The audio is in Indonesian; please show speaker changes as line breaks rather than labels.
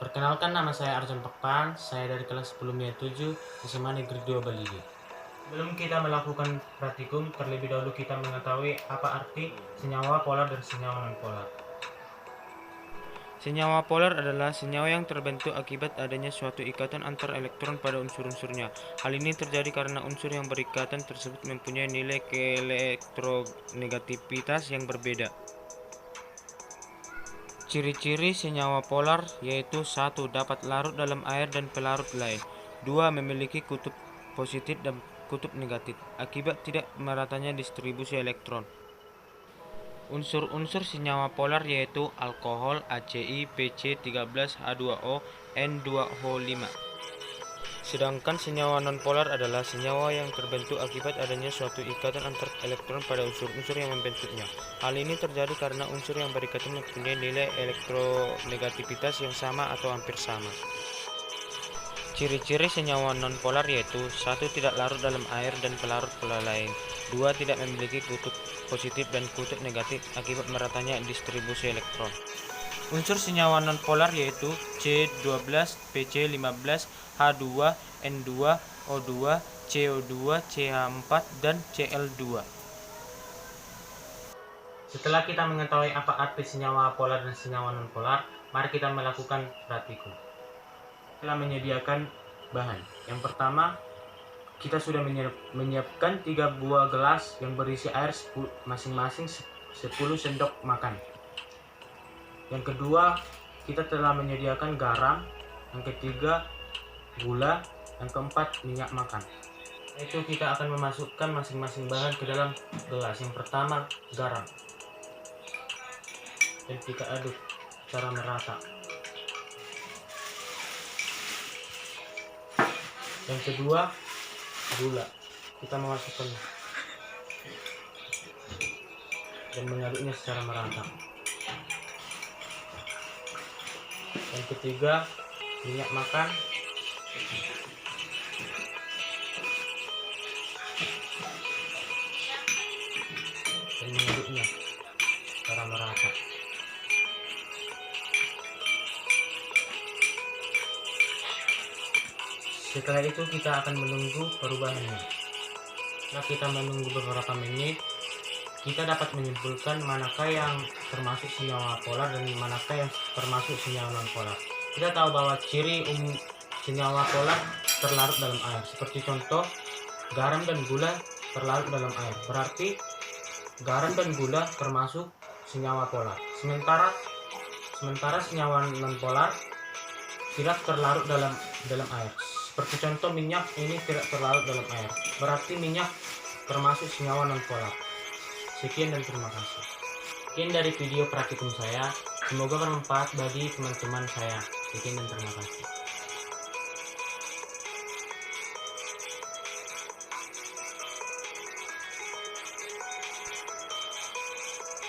Perkenalkan, nama saya Arjun Pekpan, saya dari kelas 10 MIA 7 SMA Negeri 2 Baligi. Sebelum kita melakukan praktikum, terlebih dahulu kita mengetahui apa arti senyawa polar dan senyawa non-polar.
Senyawa polar adalah senyawa yang terbentuk akibat adanya suatu ikatan antar elektron pada unsur-unsurnya. Hal ini terjadi karena unsur yang berikatan tersebut mempunyai nilai elektronegativitas yang berbeda. Ciri-ciri senyawa polar yaitu 1. Dapat larut dalam air dan pelarut lain. 2. Memiliki kutub positif dan kutub negatif akibat tidak meratanya distribusi elektron. Unsur-unsur senyawa polar yaitu alkohol ACI, PC13H2O, N2O5. Sedangkan senyawa nonpolar adalah senyawa yang terbentuk akibat adanya suatu ikatan antar elektron pada unsur-unsur yang membentuknya. Hal ini terjadi karena unsur yang berikatan mempunyai nilai elektronegativitas yang sama atau hampir sama. Ciri-ciri senyawa nonpolar yaitu 1. Tidak larut dalam air dan pelarut polar lain. 2. Tidak memiliki kutub positif dan kutub negatif akibat meratanya distribusi elektron. Unsur senyawa nonpolar yaitu C12, PC15, H2, N2, O2, CO2, CH4, dan Cl2.
Setelah kita mengetahui apa arti senyawa polar dan senyawa non-polar, mari kita melakukan praktikum. Telah menyediakan bahan. Yang pertama, kita sudah menyiapkan 3 buah gelas yang berisi air masing-masing 10 sendok makan. Yang kedua, kita telah menyediakan garam. Yang ketiga, gula. Yang keempat, minyak makan. Itu kita akan memasukkan masing-masing bahan ke dalam gelas. Yang pertama, garam. Dan kita aduk secara merata. Yang kedua, gula. Kita memasukkan dan mengaduknya secara merata. Yang ketiga, minyak makan. Dan mengaduknya secara merata. Setelah itu kita akan menunggu perubahannya. Setelah kita menunggu beberapa menit, kita dapat menyimpulkan manakah yang termasuk senyawa polar dan manakah yang termasuk senyawa non-polar. Kita tahu bahwa ciri senyawa polar terlarut dalam air. Seperti contoh, garam dan gula terlarut dalam air. Berarti garam dan gula termasuk senyawa polar. Sementara senyawa non-polar tidak terlarut dalam air. Seperti contoh, minyak ini tidak terlarut dalam air. Berarti minyak termasuk senyawa non-polar. Sekian dan terima kasih. Sekian dari video praktikum saya. Semoga bermanfaat bagi teman-teman saya. Sekian dan terima kasih.